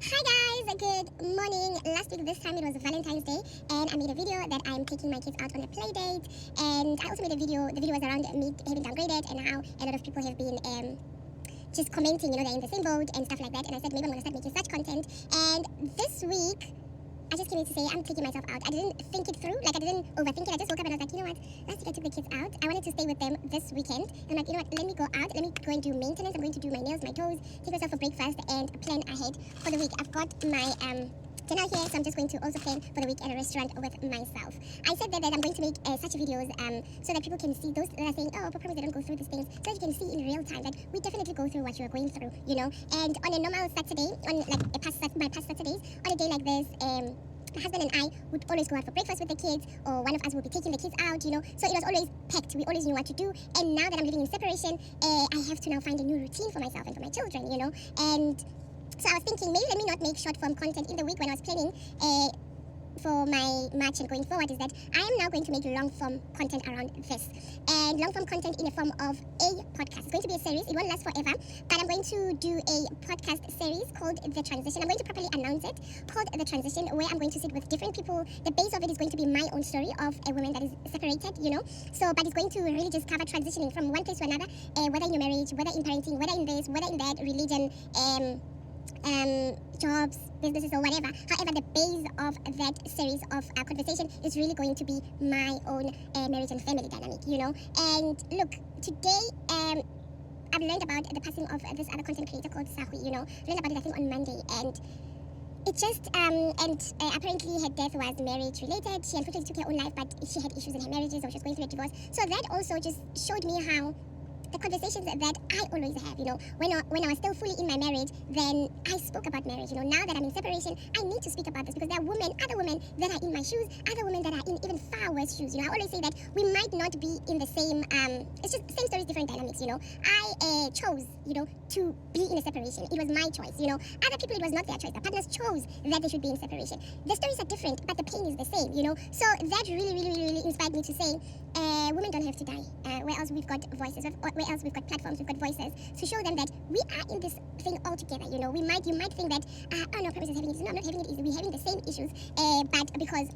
Hi guys, good morning. Last week this time it was Valentine's Day and I made a video that I'm taking my kids out on a play date, and I also made a video. The video was around me having downgraded and how a lot of people have been just commenting, they're in the same boat and stuff like that, and I said maybe I'm going to start making such content. And this week I just came in to say I'm taking myself out. I didn't think it through, I didn't overthink it. I just woke up and I was like, you know what, last week I took the kids out. I wanted to stay with them this weekend. And I'm like, you know what, let me go out, let me go and do maintenance. I'm going to do my nails, my toes, take myself for breakfast and plan ahead for the week. I've got my dinner here, so I'm just going to also plan for the week at a restaurant with myself. I said that I'm going to make such videos so that people can see those that are saying, oh, but promise they don't go through these things, so that you can see in real time that we definitely go through what you're going through, And on a normal Saturday, on my past Saturdays, on a day like this, my husband and I would always go out for breakfast with the kids, or one of us would be taking the kids out, so it was always packed. We always knew what to do. And now that I'm living in separation, I have to now find a new routine for myself and for my children, and so I was thinking, maybe let me not make short form content in the week when I was planning for my March and going forward, is that I am now going to make long form content around this. And long form content in the form of a podcast. It's going to be a series. It won't last forever, but I'm going to do a podcast series called The Transition. I'm going to properly announce it, called The Transition, where I'm going to sit with different people. The base of it is going to be my own story of a woman that is separated, So, but it's going to really just cover transitioning from one place to another, whether in your marriage, whether in parenting, whether in this, whether in that, religion, jobs, businesses, or whatever. However, the base of that series of conversation is really going to be my own marriage and family dynamic, And look, today I've learned about the passing of this other content creator called Sahui, learned about it I think on Monday, and it just apparently her death was marriage related. She unfortunately took her own life, but she had issues in her marriages, or she was going through a divorce. So that also just showed me how the conversations that I always have, when I was still fully in my marriage, then I spoke about marriage. Now that I'm in separation, I need to speak about this, because there are other women that are in my shoes, other women that are in even far worse shoes. I always say that we might not be in the same, it's just same stories, different dynamics. I chose, to be in a separation. It was my choice. Other people, it was not their choice. Their partners chose that they should be in separation. The stories are different, but the pain is the same. So that really, really, really, really inspired me to say, women don't have to die. Where else we've got voices, where else we've got platforms, we've got voices to show them that we are in this thing all together. You might think that, oh no, Paris is having it easy. No, I'm not having it easy. We're having the same issues, but because.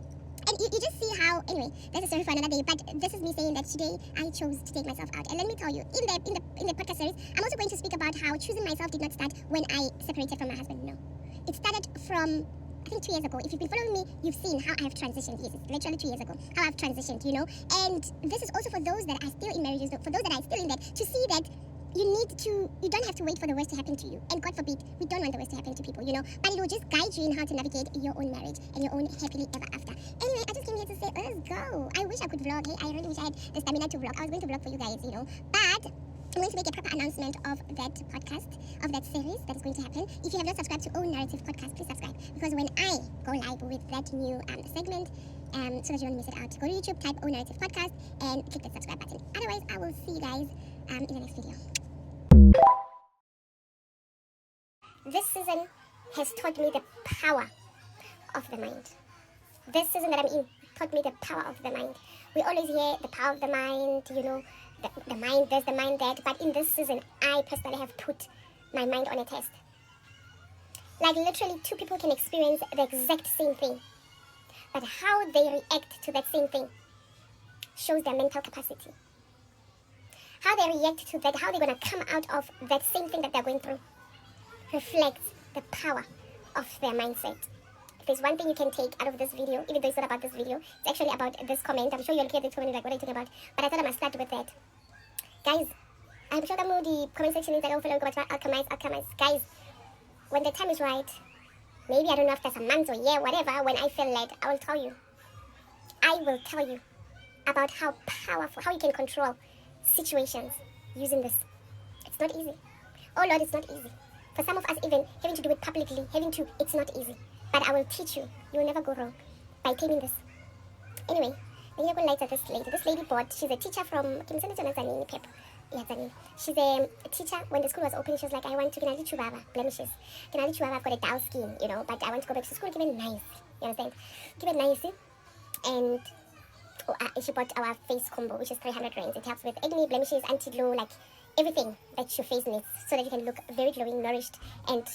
And you just see how, anyway, that's a story for another day, but this is me saying that today I chose to take myself out. And let me tell you, in the podcast series, I'm also going to speak about how choosing myself did not start when I separated from my husband. No. It started from, I think, 2 years ago. If you've been following me, you've seen how I have transitioned. Yes, it's literally 2 years ago, how I've transitioned, And this is also for those that are still in marriages, for those that are still in that, to see that you don't have to wait for the worst to happen to you. And God forbid, we don't want the worst to happen to people, But it will just guide you in how to navigate your own marriage and your own happily ever after. Anyway, I just came here to say, let's go. I wish I could vlog. Hey, I really wish I had the stamina to vlog. I was going to vlog for you guys, But I'm going to make a proper announcement of that podcast, of that series that is going to happen. If you have not subscribed to Own Narrative Podcast, please subscribe. Because when I go live with that new segment, so that you don't miss it out, go to YouTube, type Own Narrative Podcast, and click that subscribe button. Otherwise, I will see you guys in the next video. This season has taught me the power of the mind. This season that I'm in taught me the power of the mind. We always hear the power of the mind, the mind this, the mind that. But in this season, I personally have put my mind on a test. Like literally, two people can experience the exact same thing, but how they react to that same thing shows their mental capacity. How they react to that, how they're going to come out of that same thing that they're going through, reflects the power of their mindset. If there's one thing you can take out of this video, even though it's not about this video, it's actually about this comment. I'm sure you'll get this comment like, what are you talking about? But I thought I must start with that. Guys, I'm sure that the comment section is like, oh, alchemize. Guys, when the time is right, maybe I don't know if that's a month or year, whatever, when I feel led, I will tell you. I will tell you about how powerful, how you can control situations using this. It's not easy. Oh Lord, it's not easy. For some of us, even having to do it publicly, it's not easy. But I will teach you. You will never go wrong by taking this. Anyway, the Yoko lights are this lady. This lady bought, she's a teacher from Zanini Pep. Yeah, Zanini. She's a teacher. When the school was open, she was like, I want to get chubaba, blemishes. I've got a dull skin, but I want to go back to school, give it nice. You understand? Give it nice. And she bought our face combo, which is 300 rands. It helps with acne, blemishes, anti-glow, like everything that your face needs, so that you can look very glowing, nourished, and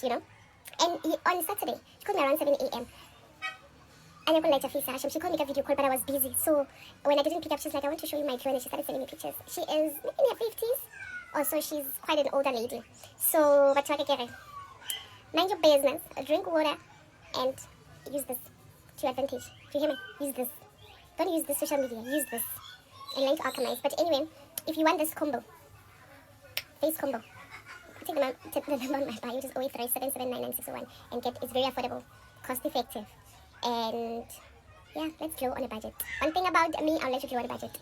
And on Saturday, she called me around 7 a.m. And I couldn't light her face, Hashem. She called me a video call, but I was busy. So when I didn't pick up, she's like, I want to show you my glow. And she started sending me pictures. She is maybe in her 50s. Also, she's quite an older lady. So, but mind your business, drink water, and use this to your advantage. Do you hear me? Use this. Don't use this social media. Use this. And learn to alchemize. But anyway, if you want this combo, face combo, take the number on my bio, which is 08377999601, and get it's very affordable, cost effective, and yeah, let's glow on a budget. One thing about me, I'll let you glow on a budget.